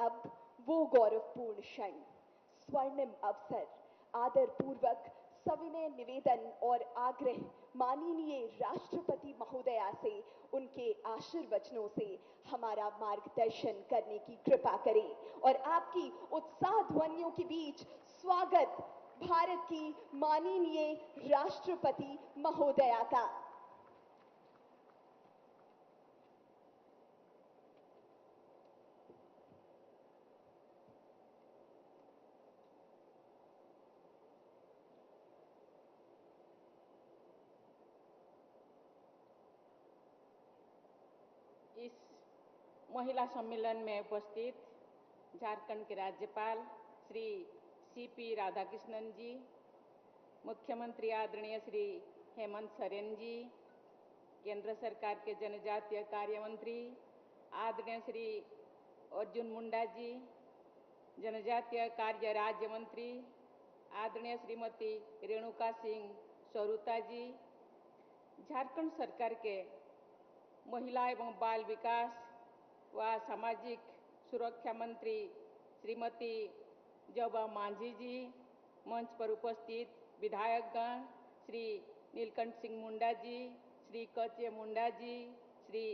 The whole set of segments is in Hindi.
अब वो गौरवपूर्ण क्षण, स्वर्णिम अवसर, आदरपूर्वक सविनय निवेदन और आग्रह माननीय राष्ट्रपति महोदया से उनके आशीर्वचनों से हमारा मार्गदर्शन करने की कृपा करें और आपकी उत्साह ध्वनियों के बीच स्वागत भारत की माननीय राष्ट्रपति महोदया का। इस महिला सम्मेलन में उपस्थित झारखंड के राज्यपाल श्री सीपी राधाकृष्णन जी, मुख्यमंत्री आदरणीय श्री हेमंत सोरेन जी, केंद्र सरकार के जनजातीय कार्य मंत्री आदरणीय श्री अर्जुन मुंडा जी, जनजातीय कार्य राज्य मंत्री आदरणीय श्रीमती रेणुका सिंह स्वरूता जी, झारखंड सरकार के महिला एवं बाल विकास व सामाजिक सुरक्षा मंत्री श्रीमती जोबा मांझी जी, मंच पर उपस्थित विधायकगण श्री नीलकंठ सिंह मुंडा जी, श्री कचे मुंडा जी, श्री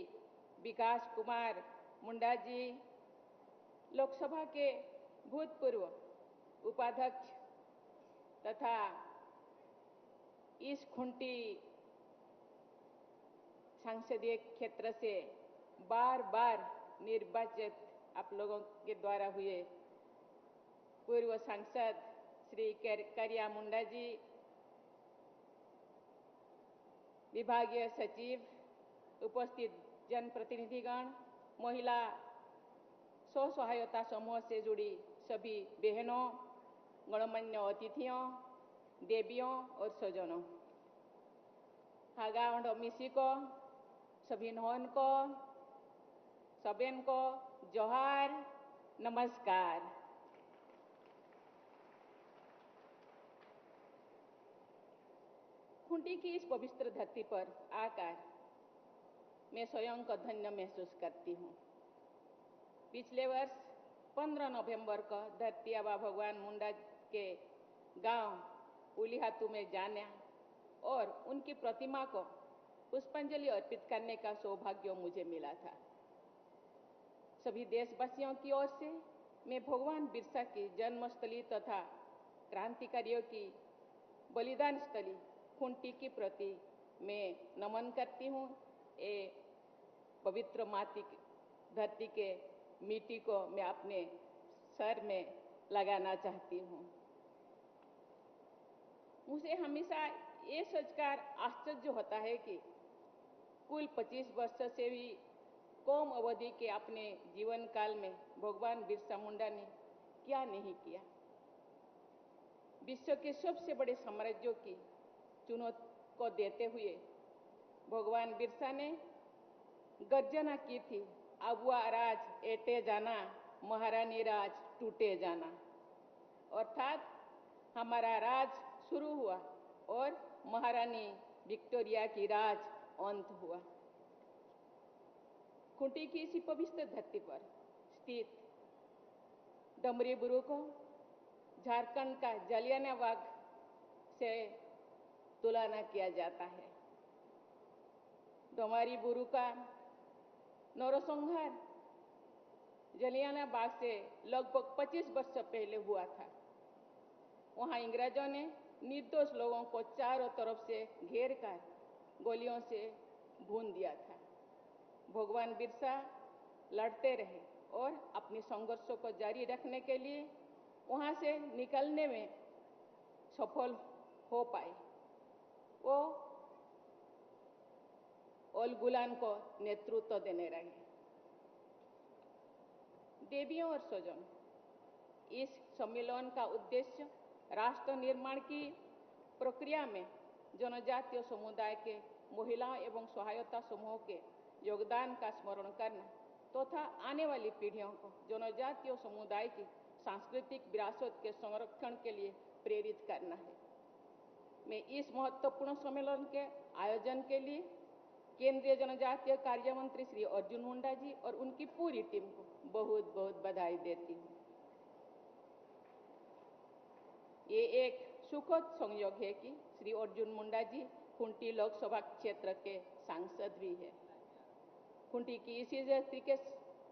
विकास कुमार मुंडा जी, लोकसभा के भूतपूर्व उपाध्यक्ष तथा इस खुंटी संसदीय क्षेत्र से बार बार निर्वाचित आप लोगों के द्वारा हुए पूर्व सांसद श्री करिया मुंडा जी, विभागीय सचिव, उपस्थित जनप्रतिनिधिगण, महिला स्व सहायता समूह से जुड़ी सभी बहनों, गणमान्य अतिथियों, देवियों और स्वजनों, हागावंड मिसी को सभी नौन को सबेन को जोहार, नमस्कार। खुंटी की इस पवित्र धरती पर आकर मैं स्वयं को धन्य महसूस करती हूँ। पिछले वर्ष 15 नवंबर को धरती आबा भगवान मुंडा के गांव उलिहातू में जाना और उनकी प्रतिमा को पुष्पांजलि अर्पित करने का सौभाग्य मुझे मिला था। सभी देशवासियों की ओर से मैं भगवान बिरसा की जन्मस्थली तथा क्रांतिकारियों की बलिदान स्थली खुंटी की प्रति मैं नमन करती हूँ। ये पवित्र माटी धरती के मिट्टी को मैं अपने सर में लगाना चाहती हूँ। मुझे हमेशा ये सोचकर आश्चर्य होता है कि कुल 25 वर्ष से भी कम अवधि के अपने जीवन काल में भगवान बिरसा मुंडा ने क्या नहीं किया। विश्व के सबसे बड़े साम्राज्यों की चुनौती को देते हुए भगवान बिरसा ने गर्जना की थी, अब वह राज एटे जाना, महारानी राज टूटे जाना। अर्थात हमारा राज शुरू हुआ और महारानी विक्टोरिया की राज अंत हुआ। खुंटी की इसी पवित्र धरती पर स्थित डमरी बुरु को झारखंड का जालियानवाला से तुलना किया जाता है। डमरी बुरु का नरसंहार जालियानवाला बाग से लगभग 25 वर्ष पहले हुआ था। वहां अंग्रेजों ने निर्दोष लोगों को चारों तरफ से घेर कर गोलियों से भून दिया था। भगवान बिरसा लड़ते रहे और अपने संघर्षों को जारी रखने के लिए वहां से निकलने में सफल हो पाए। वो ओल गुलान को नेतृत्व देने रहे। देवियों और स्वजन, इस सम्मेलन का उद्देश्य राष्ट्र निर्माण की प्रक्रिया में जनजातीय समुदाय के महिलाओं एवं सहायता समूह के योगदान का स्मरण करना तथा आने वाली पीढ़ियों को जनजातीय समुदाय की सांस्कृतिक विरासत के संरक्षण के लिए प्रेरित करना है। मैं इस महत्वपूर्ण सम्मेलन के आयोजन के लिए केंद्रीय जनजातीय कार्य मंत्री श्री अर्जुन मुंडा जी और उनकी पूरी टीम को बहुत बहुत बधाई देती हूँ। ये एक सुखद संयोग है कि श्री अर्जुन मुंडा जी खूंटी लोकसभा क्षेत्र के सांसद भी है। खूंटी की इसी धरती के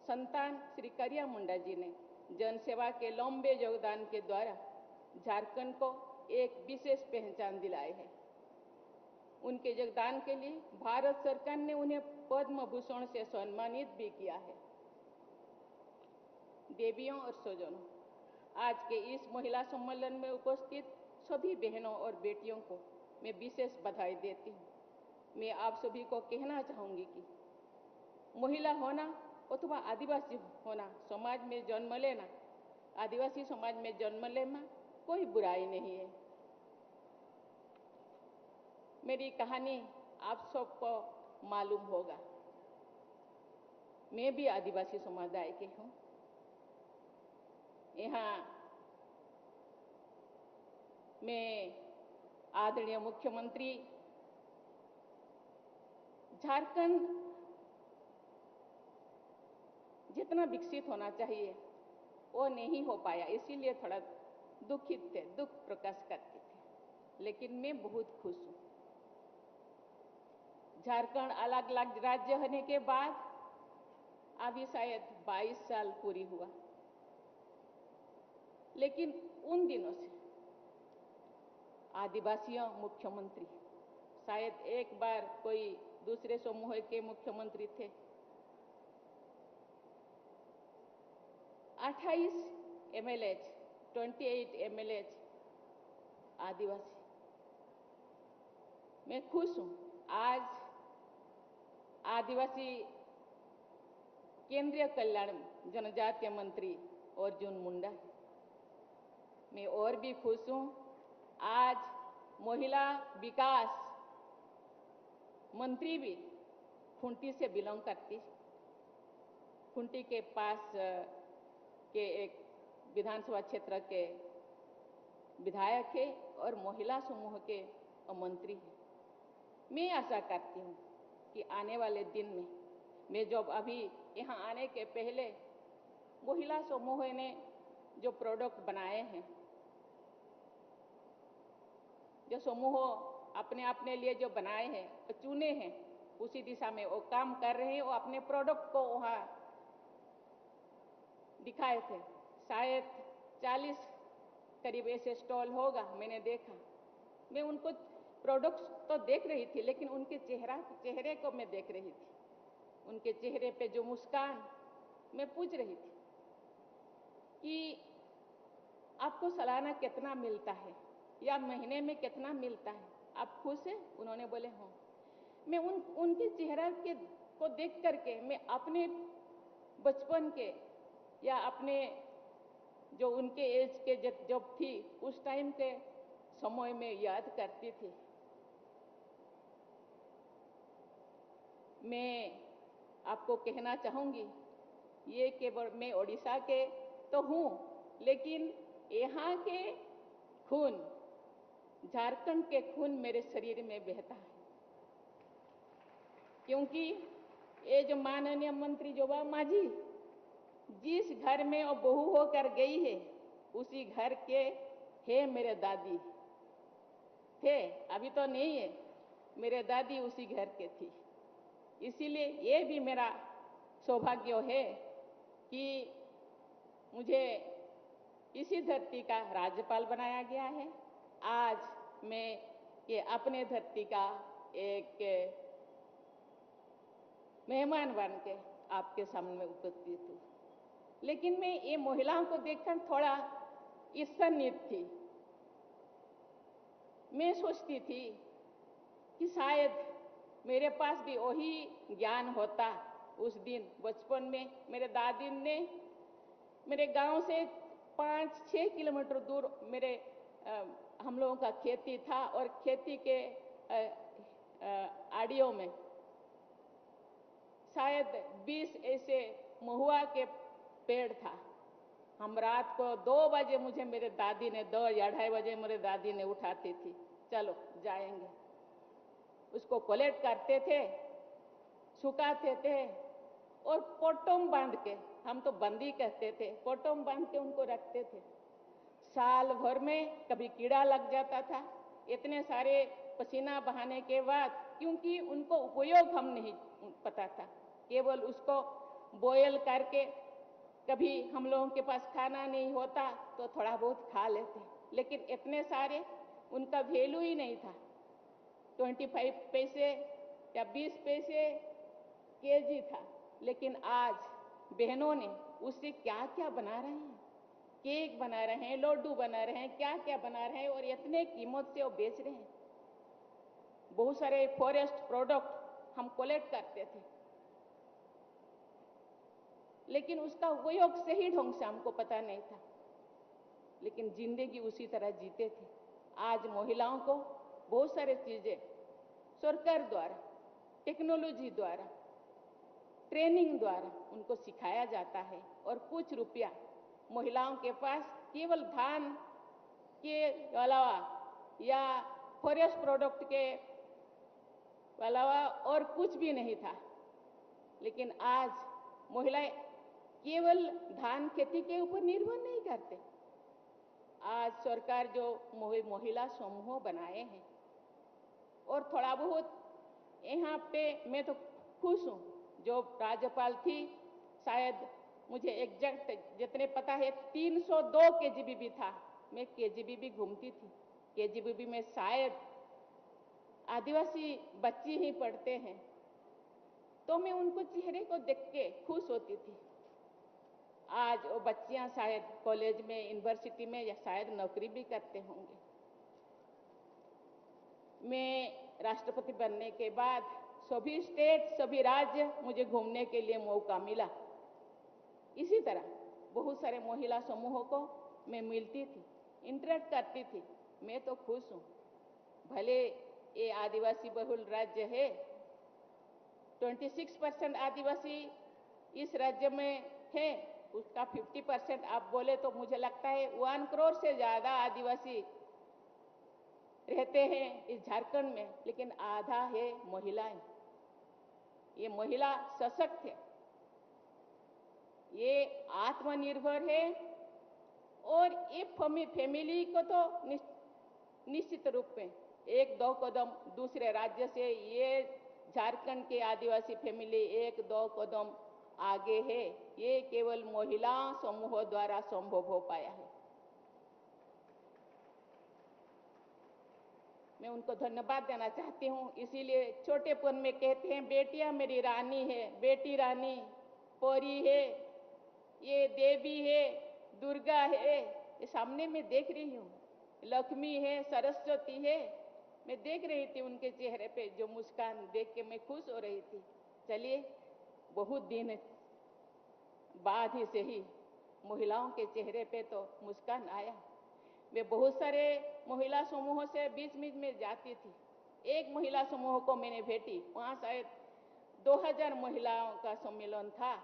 संतान श्री करिया मुंडा जी ने जनसेवा के लंबे योगदान के द्वारा झारखंड को एक विशेष पहचान दिलाई है। उनके योगदान के लिए भारत सरकार ने उन्हें पद्म भूषण से सम्मानित भी किया है। देवियों और स्वजनों, आज के इस महिला सम्मेलन में उपस्थित सभी बहनों और बेटियों को मैं विशेष बधाई देती हूँ। मैं आप सभी को कहना चाहूंगी कि महिला होना अथवा आदिवासी होना, समाज में जन्म लेना, आदिवासी समाज में जन्म लेना कोई बुराई नहीं है। मेरी कहानी आप सबको मालूम होगा। मैं भी आदिवासी समुदाय की हूँ। यहाँ मैं आदरणीय मुख्यमंत्री झारखंड जितना विकसित होना चाहिए वो नहीं हो पाया, इसीलिए थोड़ा दुखित थे, दुख प्रकाश करते थे। लेकिन मैं बहुत खुश हूँ। झारखंड अलग अलग राज्य होने के बाद अभी शायद 22 साल पूरी हुआ, लेकिन उन दिनों से आदिवासियों मुख्यमंत्री, शायद एक बार कोई दूसरे समूह के मुख्यमंत्री थे। 28 एमएलए, 28 एमएलए आदिवासी। मैं खुश हूं आज आदिवासी केंद्रीय कल्याण जनजातीय मंत्री अर्जुन मुंडा। मैं और भी खुश हूं आज महिला विकास मंत्री भी खूंटी से बिलोंग करती, खूंटी के पास के एक विधानसभा क्षेत्र के विधायक है और महिला समूह के मंत्री हैं। मैं आशा करती हूँ कि आने वाले दिन में मैं जब अभी यहाँ आने के पहले महिला समूह ने जो प्रोडक्ट बनाए हैं, जो समूह अपने अपने लिए जो बनाए हैं, चुने हैं, उसी दिशा में वो काम कर रहे हैं। वो अपने प्रोडक्ट को वहाँ दिखाए थे। शायद 40 करीब ऐसे स्टॉल होगा, मैंने देखा। मैं उनको प्रोडक्ट्स तो देख रही थी, लेकिन उनके चेहरे को मैं देख रही थी। उनके चेहरे पे जो मुस्कान, मैं पूछ रही थी कि आपको सालाना कितना मिलता है या महीने में कितना मिलता है, आप खुश हैं? उन्होंने बोले हाँ। मैं उनके चेहरा को देख करके मैं अपने बचपन के या अपने जो उनके एज के जब थी उस टाइम के समय में याद करती थी। मैं आपको कहना चाहूंगी, ये केवल मैं ओडिशा के तो हूँ, लेकिन यहाँ के खून, झारखंड के खून मेरे शरीर में बहता है। क्योंकि ये जो माननीय मंत्री जोबा मांझी जिस घर में वो बहू होकर गई है, उसी घर के है मेरे दादी थे, अभी तो नहीं है, मेरे दादी उसी घर के थी। इसीलिए ये भी मेरा सौभाग्य है कि मुझे इसी धरती का राज्यपाल बनाया गया है। आज मैं ये अपने धरती का एक मेहमान बन के आपके सामने उपस्थित हूँ। लेकिन मैं ये महिलाओं को देखकर थोड़ा ईर्ष्यान्वित थी। मैं सोचती थी कि शायद मेरे पास भी वही ज्ञान होता। उस दिन बचपन में मेरे दादी ने मेरे गांव से 5-6 किलोमीटर दूर हम लोगों का खेती था और खेती के आड़ियों में शायद 20 ऐसे महुआ के पेड़ था। हम रात को 2 बजे मुझे मेरे दादी ने 2 या 2:30 बजे मेरे दादी ने उठाती थी, चलो जाएंगे। उसको कलेक्ट करते थे, सुखाते थे और पोटम बांध के हम तो बंदी कहते थे, फोटो में बांध के उनको रखते थे। साल भर में कभी कीड़ा लग जाता था, इतने सारे पसीना बहाने के बाद, क्योंकि उनको उपयोग हम नहीं पता था, केवल उसको बॉयल करके, कभी हम लोगों के पास खाना नहीं होता तो थोड़ा बहुत खा लेते, लेकिन इतने सारे उनका वैल्यू ही नहीं था। 25 पैसे या 20 पैसे केजी था, लेकिन आज बहनों ने उससे क्या क्या बना रहे हैं, केक बना रहे हैं, लड्डू बना रहे हैं, क्या क्या बना रहे हैं, और इतने कीमत से वो बेच रहे हैं। बहुत सारे फॉरेस्ट प्रोडक्ट हम कलेक्ट करते थे, लेकिन उसका उपयोग सही ढंग से हमको पता नहीं था, लेकिन जिंदगी उसी तरह जीते थे। आज महिलाओं को बहुत सारी चीजें सरकार द्वारा, टेक्नोलॉजी द्वारा, ट्रेनिंग द्वारा उनको सिखाया जाता है, और कुछ रुपया महिलाओं के पास केवल धान के अलावा या फॉरेस्ट प्रोडक्ट के अलावा और कुछ भी नहीं था। लेकिन आज महिलाएं केवल धान खेती के ऊपर निर्भर नहीं करते। आज सरकार जो महिला समूह बनाए हैं, और थोड़ा बहुत यहाँ पे मैं तो खुश हूँ। जो राज्यपाल थी, शायद मुझे एग्जैक्ट जितने पता है 302 केजीबीबी था। मैं केजीबीबी घूमती थी, केजीबीबी में शायद आदिवासी बच्ची ही पढ़ते हैं, तो मैं उनको चेहरे को देख के खुश होती थी। आज वो बच्चियां शायद कॉलेज में, यूनिवर्सिटी में, या शायद नौकरी भी करते होंगे। मैं राष्ट्रपति बनने के बाद सभी स्टेट, सभी राज्य मुझे घूमने के लिए मौका मिला। इसी तरह बहुत सारे महिला समूहों को मैं मिलती थी, इंटरेक्ट करती थी। मैं तो खुश हूँ। भले ये आदिवासी बहुल राज्य है, 26% आदिवासी इस राज्य में है, उसका 50% आप बोले तो मुझे लगता है 1 करोड़ से ज्यादा आदिवासी रहते हैं इस झारखंड में, लेकिन आधा है महिलाएं। ये महिला सशक्त है, ये आत्मनिर्भर है, और ये फैमिली को तो निश्चित रूप में 1-2 कदम दूसरे राज्य से ये झारखंड के आदिवासी फैमिली 1-2 कदम आगे है। ये केवल महिला समूहों द्वारा संभव हो पाया है। मैं उनको धन्यवाद देना चाहती हूँ। इसीलिए छोटेपन में कहते हैं, बेटियां मेरी रानी है, बेटी रानी, परी है, ये देवी है, दुर्गा है। ये सामने मैं देख रही हूँ, लक्ष्मी है, सरस्वती है। मैं देख रही थी उनके चेहरे पे जो मुस्कान देख के मैं खुश हो रही थी। चलिए, बहुत दिन बाद ही से ही महिलाओं के चेहरे पे तो मुस्कान आया। मैं बहुत सारे महिला समूहों से बीच बीच में जाती थी। एक महिला समूह को मैंने भेटी, वहां शायद 2000 महिलाओं का सम्मेलन था।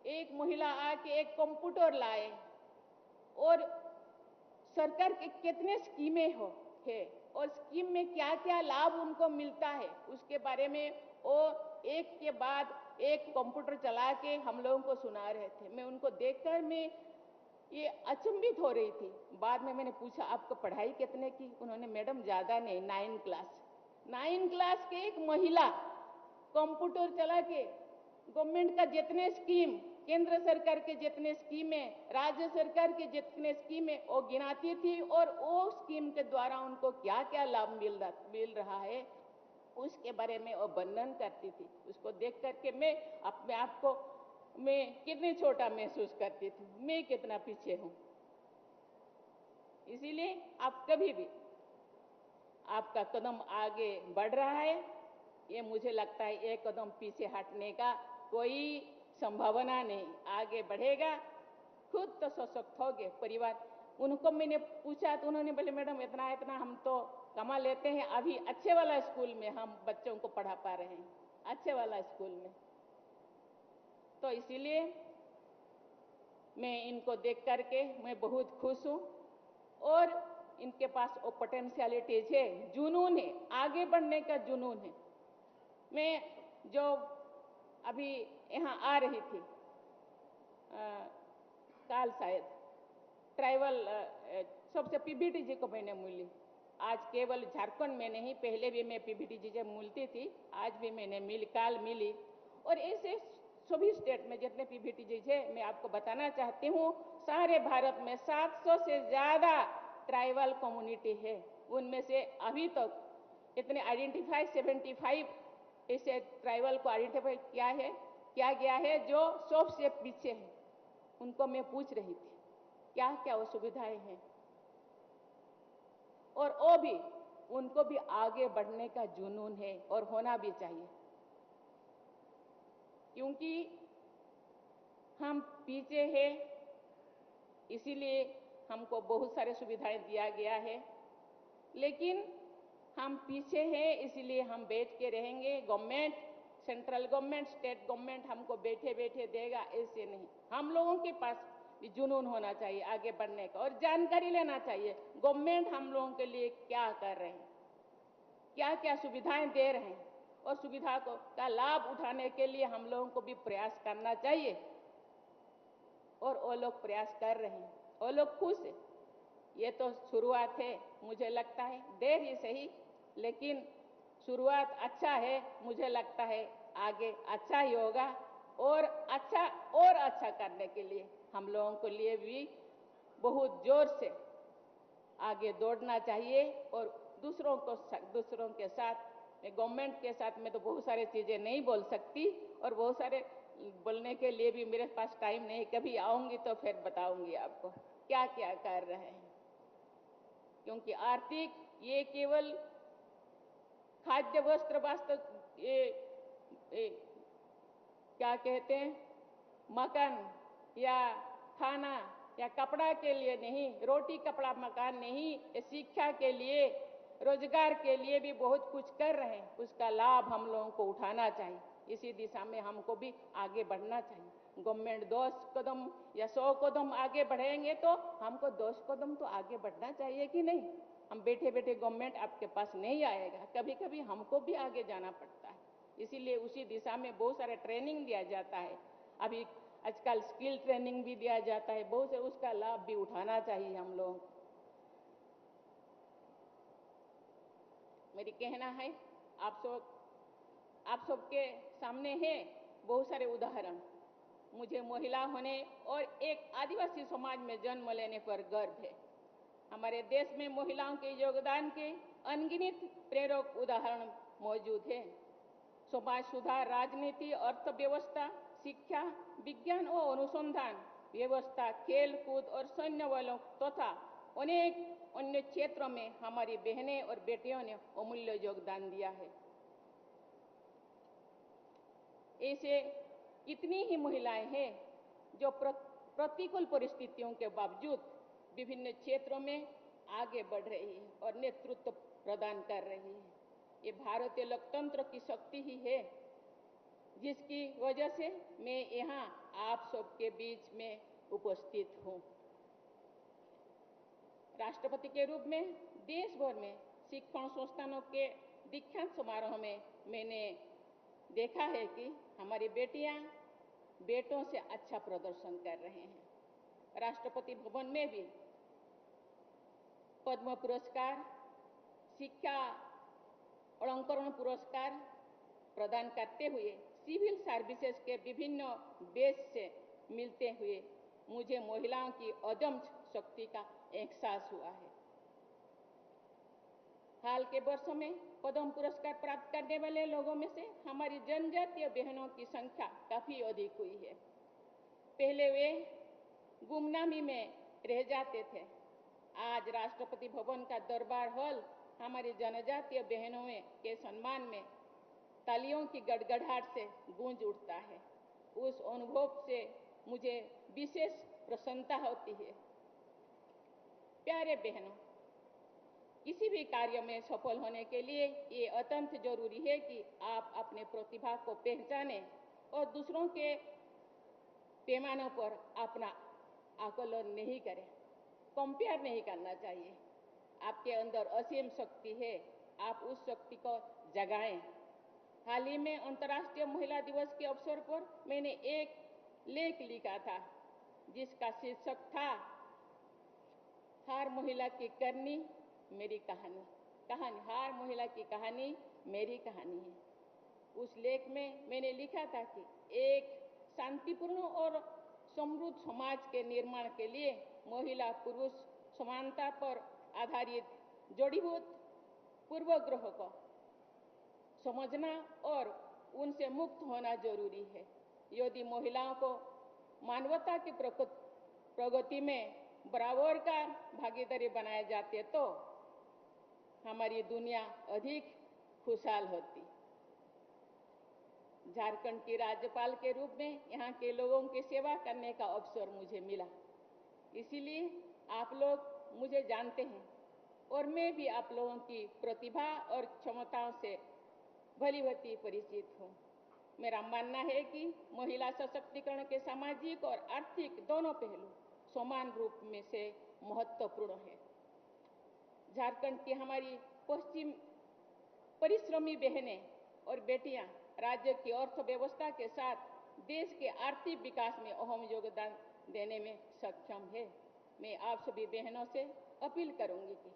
एक महिला आके एक कंप्यूटर लाए, और सरकार के कितने स्कीमें है, और स्कीम में क्या क्या लाभ उनको मिलता है, उसके बारे में वो एक के बाद एक कंप्यूटर चला के हम लोगों को सुना रहे थे। मैं उनको देखकर मैं ये अचंभित हो रही थी। बाद में मैंने पूछा, आपको पढ़ाई कितने की? उन्होंने, मैडम ज्यादा नहीं, 9 क्लास। 9 क्लास के एक महिला कंप्यूटर चला के गवर्नमेंट का जितने स्कीम, केंद्र सरकार के जितने स्कीम है, राज्य सरकार के जितने स्कीम है, वो गिनाती थी, और वो स्कीम के द्वारा उनको क्या क्या लाभ मिल रहा है उसके बारे में वो वर्णन करती थी। उसको देख करके मैं अपने आप को मैं कितने छोटा महसूस करती थी, मैं कितना पीछे हूं। इसीलिए आप कभी भी आपका कदम आगे बढ़ रहा है, ये मुझे लगता है एक कदम पीछे हटने का कोई संभावना नहीं। आगे बढ़ेगा, खुद तो सशक्त हो गए। परिवार, उनको मैंने पूछा तो उन्होंने बोले, मैडम इतना इतना हम तो कमा लेते हैं, अभी अच्छे वाला स्कूल में हम बच्चों को पढ़ा पा रहे हैं, अच्छे वाला स्कूल में। तो इसीलिए मैं इनको देख करके मैं बहुत खुश हूँ, और इनके पास वो पोटेंशियलिटीज है, जुनून है, आगे बढ़ने का जुनून है। मैं जो अभी यहाँ आ रही थी, काल शायद ट्राइबल सबसे पीबीटी जी को मैंने मिली। आज केवल झारखंड में नहीं, पहले भी मैं पीबीटी जी से मिलती थी, आज भी मैंने काल मिली। और ऐसे सभी स्टेट में जितने पीबीटी जी है, मैं आपको बताना चाहती हूँ, सारे भारत में 700 से ज़्यादा ट्राइबल कम्युनिटी है। उनमें से अभी तक इतने 75 ऐसे ट्राइबल को आइडेंटिफाई किया गया है जो सबसे पीछे है। उनको मैं पूछ रही थी क्या क्या असुविधाएं हैं, और वो भी, उनको भी आगे बढ़ने का जुनून है और होना भी चाहिए, क्योंकि हम पीछे हैं, इसीलिए हमको बहुत सारे सुविधाएं दिया गया है। लेकिन हम पीछे हैं, इसीलिए हम बैठ के रहेंगे। Government, central government, state government हमको बैठे बैठे देगा, ऐसे नहीं। हम लोगों के पास भी जुनून होना चाहिए आगे बढ़ने का, और जानकारी लेना चाहिए गवर्नमेंट हम लोगों के लिए क्या कर रहे हैं, क्या क्या सुविधाएं दे रहे हैं, और सुविधा का लाभ उठाने के लिए हम लोगों को भी प्रयास करना चाहिए। और वो लोग प्रयास कर रहे हैं, वो लोग खुश है। ये तो शुरुआत है, मुझे लगता है देर ही सही, लेकिन शुरुआत अच्छा है। मुझे लगता है आगे अच्छा ही होगा, और अच्छा करने के लिए हम लोगों को लिए भी बहुत जोर से आगे दौड़ना चाहिए। और दूसरों के साथ, गवर्नमेंट के साथ में तो बहुत सारी चीज़ें नहीं बोल सकती, और बहुत सारे बोलने के लिए भी मेरे पास टाइम नहीं। कभी आऊँगी तो फिर बताऊँगी आपको क्या क्या कर रहे हैं, क्योंकि आर्थिक, ये केवल खाद्य वस्त्र वास्तव, ये क्या कहते हैं, मकान या खाना या कपड़ा के लिए नहीं, रोटी कपड़ा मकान नहीं, ये शिक्षा के लिए, रोजगार के लिए भी बहुत कुछ कर रहे हैं। उसका लाभ हम लोगों को उठाना चाहिए, इसी दिशा में हमको भी आगे बढ़ना चाहिए। गवर्नमेंट 10 कदम या 100 कदम आगे बढ़ेंगे तो हमको 10 कदम तो आगे बढ़ना चाहिए कि नहीं। हम बैठे बैठे गवर्नमेंट आपके पास नहीं आएगा, कभी कभी हमको भी आगे जाना पड़ता है। इसीलिए उसी दिशा में बहुत सारा ट्रेनिंग दिया जाता है। अभी आजकल स्किल ट्रेनिंग भी दिया जाता है, बहुत से उसका लाभ भी उठाना चाहिए हम लोग। मेरी कहना है, आप सबके सामने है बहुत सारे उदाहरण। मुझे महिला होने और एक आदिवासी समाज में जन्म लेने पर गर्व है। हमारे देश में महिलाओं के योगदान के अनगिनत प्रेरक उदाहरण मौजूद हैं। समाज सुधार, राजनीति, अर्थव्यवस्था, शिक्षा, विज्ञान और अनुसंधान व्यवस्था, खेल कूद और सैन्य बलों तथा अनेक अन्य क्षेत्रों में हमारी बहनें और बेटियों ने अमूल्य योगदान दिया है। ऐसे कितनी ही महिलाएं हैं जो प्रतिकूल परिस्थितियों के बावजूद विभिन्न क्षेत्रों में आगे बढ़ रही है और नेतृत्व प्रदान कर रही है। ये भारतीय लोकतंत्र की शक्ति ही है, जिसकी वजह से मैं यहाँ आप सबके बीच में उपस्थित हूँ। राष्ट्रपति के रूप में देश भर में शिक्षण संस्थानों के दीक्षांत समारोह में मैंने देखा है कि हमारी बेटियां बेटों से अच्छा प्रदर्शन कर रहे हैं। राष्ट्रपति भवन में भी पद्म पुरस्कार, शिक्षा अलंकरण पुरस्कार प्रदान करते हुए सिविल सर्विसेज के विभिन्न बेस से मिलते हुए मुझे महिलाओं की अदम्य शक्ति का एहसास हुआ है। हाल के वर्षों में पद्म पुरस्कार प्राप्त करने वाले लोगों में से हमारी जनजातीय बहनों की संख्या काफी अधिक हुई है। पहले वे गुमनामी में रह जाते थे, आज राष्ट्रपति भवन का दरबार हॉल हमारी जनजातीय बहनों के सम्मान में तालियों की गड़गड़ाहट से गूंज उठता है। उस अनुभव से मुझे विशेष प्रसन्नता होती है। प्यारे बहनों, किसी भी कार्य में सफल होने के लिए ये अत्यंत जरूरी है कि आप अपने प्रतिभा को पहचानें और दूसरों के पैमानों पर अपना आकलन नहीं करें, कंपेयर नहीं करना चाहिए। आपके अंदर असीम शक्ति है, आप उस शक्ति को जगाएं। हाल ही में अंतर्राष्ट्रीय महिला दिवस के अवसर पर मैंने एक लेख लिखा था जिसका शीर्षक था हर महिला की करनी मेरी कहानी। हर महिला की कहानी मेरी कहानी है। उस लेख में मैंने लिखा था कि एक शांतिपूर्ण और समृद्ध समाज के निर्माण के लिए महिला पुरुष समानता पर आधारित जड़ीभूत पूर्वग्रह को समझना और उनसे मुक्त होना जरूरी है। यदि महिलाओं को मानवता की प्रगति में बराबर का भागीदारी बनाए जाते तो हमारी दुनिया अधिक खुशहाल होती। झारखंड की राज्यपाल के रूप में यहाँ के लोगों की सेवा करने का अवसर मुझे मिला। इसीलिए आप लोग मुझे जानते हैं और मैं भी आप लोगों की प्रतिभा और क्षमताओं से भली भांति परिचित हूँ। मेरा मानना है कि महिला सशक्तिकरण के सामाजिक और आर्थिक दोनों पहलू समान रूप में से महत्वपूर्ण है। झारखंड की हमारी पश्चिम परिश्रमी बहनें और बेटियां राज्य की अर्थव्यवस्था के साथ देश के आर्थिक विकास में अहम योगदान देने में सक्षम है। मैं आप सभी बहनों से अपील करूंगी कि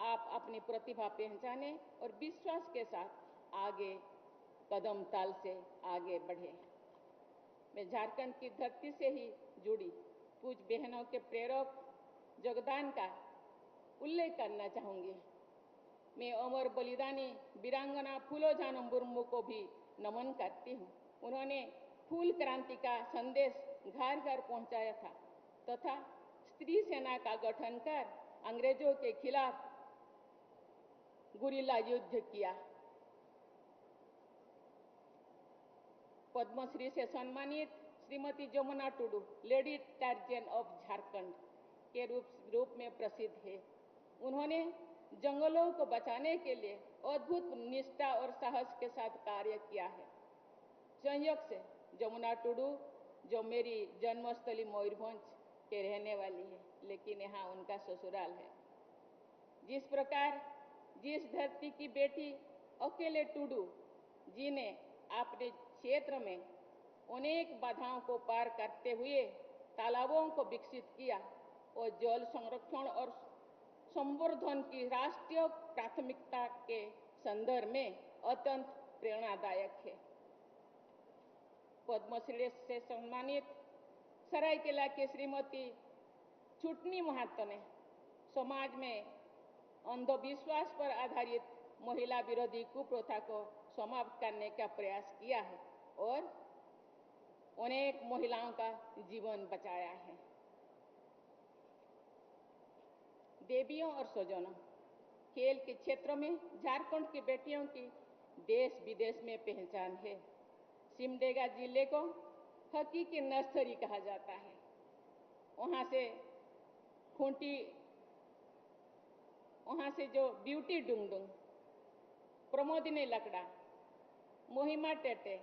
आप अपनी प्रतिभा पहचानें और विश्वास के साथ आगे कदम ताल से आगे बढ़े। मैं झारखंड की धरती से ही जुड़ी कुछ बहनों के प्रेरक योगदान का उल्लेख करना चाहूंगी। मैं अमर बलिदानी वीरांगना फूलो जानम मुर्मू को भी नमन करती हूँ। उन्होंने फूल क्रांति का संदेश घर घर पहुंचाया था तथा स्त्री सेना का गठन कर अंग्रेजों के खिलाफ गुरिल्ला युद्ध किया। पद्मश्री से सम्मानित Shrimati Jamuna Tudu lady Tarzan of Jharkhand के रूप में प्रसिद्ध है। उन्होंने जंगलों को बचाने के लिए अद्भुत निष्ठा और साहस के साथ कार्य किया है। संयोग से जमुना टुडू जो मेरी जन्मस्थली मयूरभंज के रहने वाली है, लेकिन यहाँ उनका ससुराल है। जिस प्रकार जिस धरती की बेटी अकेले टुडू जी ने अपने क्षेत्र में अनेक बाधाओं को पार करते हुए तालाबों को विकसित किया और जल संरक्षण और संवर्धन की राष्ट्रीय प्राथमिकता के संदर्भ में अत्यंत प्रेरणादायक है। पद्मश्री से सम्मानित सरायकेला की श्रीमती छुटनी महतो ने समाज में अंधविश्वास पर आधारित महिला विरोधी कुप्रथा को समाप्त करने का प्रयास किया है और अनेक महिलाओं का जीवन बचाया है। देवियों और स्वजनों, खेल के क्षेत्र में झारखंड की बेटियों की देश विदेश में पहचान है। सिमडेगा जिले को हॉकी की नर्सरी कहा जाता है। वहां से जो ब्यूटी डुंगडुंग, प्रमोदिनी लकड़ा, मोहिमा टेटे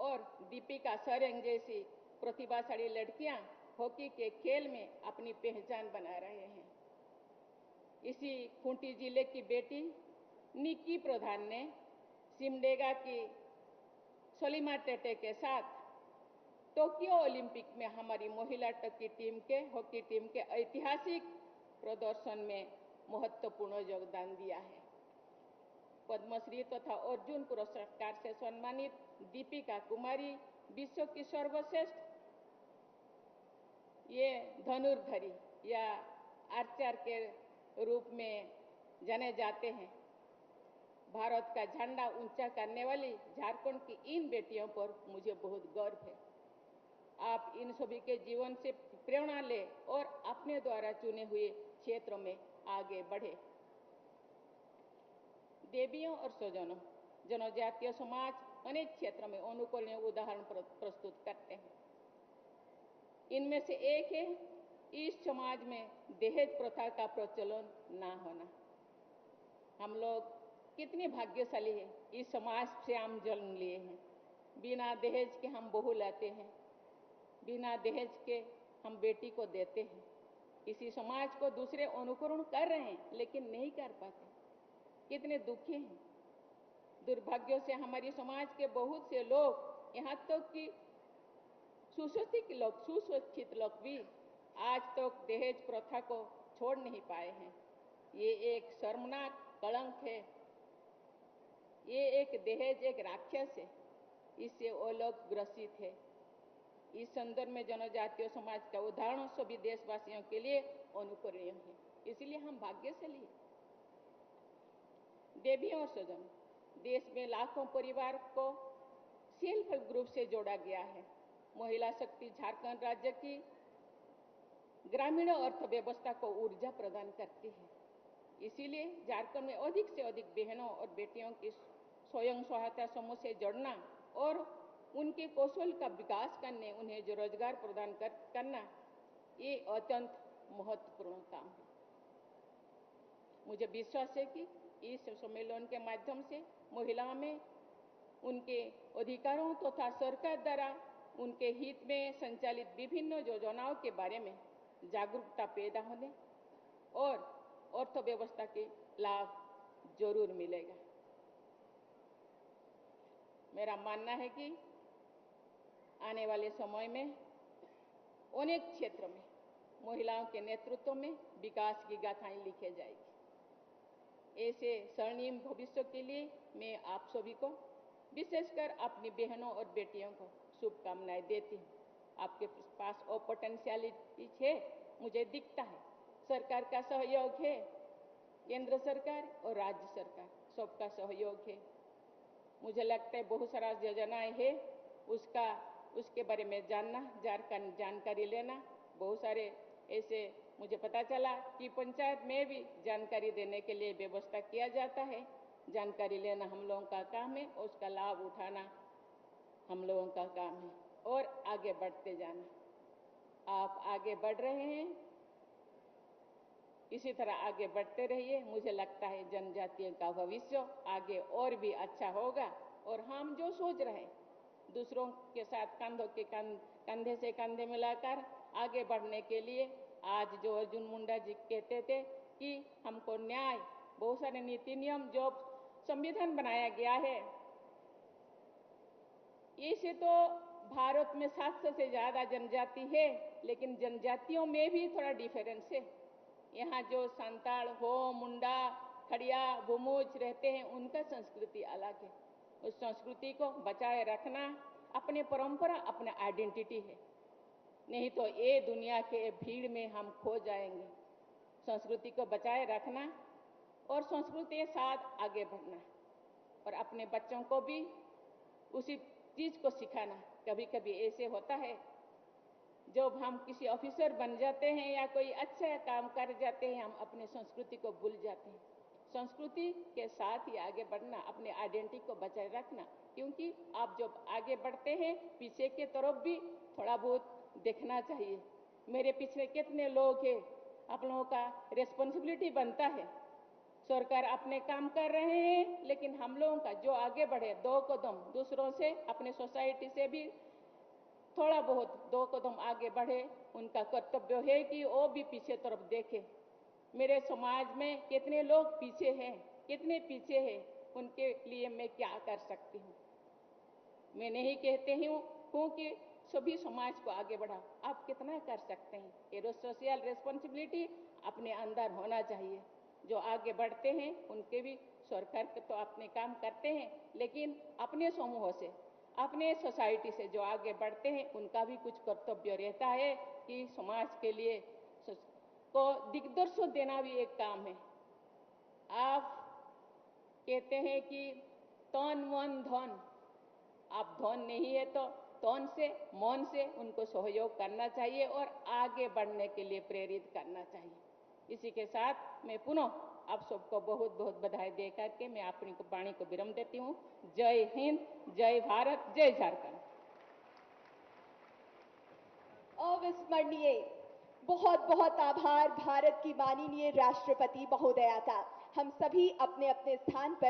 और दीपिका सरेंग जैसी प्रतिभाशाली लड़कियां हॉकी के खेल में अपनी पहचान बना रहे हैं। इसी खूंटी जिले की बेटी निक्की प्रधान ने सिमडेगा की सलीमा टेटे के साथ टोक्यो ओलंपिक में हमारी महिला हॉकी टीम के ऐतिहासिक प्रदर्शन में महत्वपूर्ण योगदान दिया है। पद्मश्री तथा अर्जुन पुरस्कार से सम्मानित दीपिका कुमारी विश्व की सर्वश्रेष्ठ ये धनुर्धरी या आर्चर के रूप में जाने जाते हैं। भारत का झंडा ऊंचा करने वाली झारखंड की इन बेटियों पर मुझे बहुत गर्व है। आप इन सभी के जीवन से प्रेरणा ले और अपने द्वारा चुने हुए क्षेत्र में आगे बढ़े। देवियों और स्वजनों, जनजातीय समाज अनेक क्षेत्रों में अनुकरणीय उदाहरण प्रस्तुत करते हैं। इनमें से एक है इस समाज में दहेज प्रथा का प्रचलन ना होना। हम लोग कितने भाग्यशाली हैं, इस समाज से हम जन्म लिए हैं। बिना दहेज के हम बहू लाते हैं, बिना दहेज के हम बेटी को देते हैं। इसी समाज को दूसरे अनुकरण कर रहे हैं लेकिन नहीं कर पाते। कितने दुखी हैं। दुर्भाग्य से हमारी समाज के बहुत से लोग, यहाँ तक कि सुशिक्षित लोग भी आज तक दहेज प्रथा को छोड़ नहीं पाए हैं। ये एक शर्मनाक कलंक है। ये एक दहेज एक राक्षस है। इससे वो लोग ग्रसित है। इस संदर्भ में जनजातीय समाज का उदाहरण सभी देशवासियों के लिए अनुकरणीय है। इसलिए हम भाग्यशाली हैं। देवी और स्वजन, देश में लाखों परिवार को सेल्फ हेल्प ग्रुप से जोड़ा गया है। महिला शक्ति झारखंड राज्य की ग्रामीण अर्थव्यवस्था को ऊर्जा प्रदान करती है। इसीलिए झारखंड में अधिक से अधिक बहनों और बेटियों की स्वयं सहायता समूह से जोड़ना और उनके कौशल का विकास करने, उन्हें जो रोजगार प्रदान करना, ये अत्यंत महत्वपूर्ण काम है। मुझे विश्वास है कि इस सम्मेलन के माध्यम से महिलाओं में उनके अधिकारों तथा सरकार द्वारा उनके हित में संचालित विभिन्न योजनाओं के बारे में जागरूकता पैदा होने और अर्थव्यवस्था के लाभ जरूर मिलेगा। मेरा मानना है कि आने वाले समय में अनेक क्षेत्रों में महिलाओं के नेतृत्व में विकास की गाथाएं लिखी जाएगी। ऐसे स्वर्णिम भविष्य के लिए मैं आप सभी को, विशेषकर अपनी बहनों और बेटियों को शुभकामनाएं देती हूँ। आपके पास वो पोटेंशियलिटी है, मुझे दिखता है। सरकार का सहयोग है, केंद्र सरकार और राज्य सरकार सबका सहयोग है। मुझे लगता है बहुत सारा योजनाएं है, उसके बारे में जानना, जानकारी लेना। बहुत सारे ऐसे मुझे पता चला कि पंचायत में भी जानकारी देने के लिए व्यवस्था किया जाता है। जानकारी लेना हम लोगों का काम है, उसका लाभ उठाना हम लोगों का काम है और आगे बढ़ते जाना। आप आगे बढ़ रहे हैं, इसी तरह आगे बढ़ते रहिए। मुझे लगता है जनजातियों का भविष्य आगे और भी अच्छा होगा और हम जो सोच रहे हैं दूसरों के साथ कंधे से कंधे मिलाकर आगे बढ़ने के लिए, आज जो अर्जुन मुंडा जी कहते थे कि हमको न्याय, बहुत सारे नीति नियम जो संविधान बनाया गया है, इसे तो भारत में 700 से ज्यादा जनजाति है, लेकिन जनजातियों में भी थोड़ा डिफरेंस है। यहाँ जो संताल, हो, मुंडा, खड़िया, भूमुज रहते हैं, उनका संस्कृति अलग है। उस संस्कृति को बचाए रखना अपने परंपरा, अपना आइडेंटिटी है। नहीं तो ये दुनिया के भीड़ में हम खो जाएंगे। संस्कृति को बचाए रखना और संस्कृति के साथ आगे बढ़ना और अपने बच्चों को भी उसी चीज को सिखाना। कभी कभी ऐसे होता है जब हम किसी ऑफिसर बन जाते हैं या कोई अच्छा काम कर जाते हैं, हम अपने संस्कृति को भूल जाते हैं। संस्कृति के साथ ही आगे बढ़ना, अपने आइडेंटिटी को बचाए रखना, क्योंकि आप जब आगे बढ़ते हैं पीछे के तरफ भी थोड़ा बहुत देखना चाहिए। मेरे पीछे कितने लोग हैं, आप लोगों का रेस्पॉन्सिबिलिटी बनता है। सरकार अपने काम कर रहे हैं, लेकिन हम लोगों का जो आगे बढ़े, 2 कदम दूसरों से, अपने सोसाइटी से भी थोड़ा बहुत 2 कदम आगे बढ़े। उनका कर्तव्य है कि वो भी पीछे तरफ देखे। मेरे समाज में कितने लोग पीछे हैं, कितने पीछे हैं, उनके लिए मैं क्या कर सकती हूँ। मैं नहीं कहते हूँ क्योंकि सभी समाज को आगे बढ़ा, आप कितना कर सकते हैं। ये सोशल रेस्पॉन्सिबिलिटी अपने अंदर होना चाहिए। जो आगे बढ़ते हैं उनके भी, सरकार के तो अपने काम करते हैं, लेकिन अपने समूह से, अपने सोसाइटी से जो आगे बढ़ते हैं उनका भी कुछ कर्तव्य रहता है कि समाज के लिए को दिग्दर्शन देना भी एक काम है। आप कहते हैं कि तन मन धन, आप धन नहीं है तो तन से, मन से उनको सहयोग करना चाहिए और आगे बढ़ने के लिए प्रेरित करना चाहिए। इसी के साथ मैं पुनः आप सबको बहुत बहुत बधाई दे करके मैं अपनी वाणी को विराम देती हूँ। जय हिंद, जय भारत, जय झारखंड। अविस्मरणीय। बहुत बहुत आभार भारत की माननीय राष्ट्रपति महोदया का। हम सभी अपने अपने स्थान पर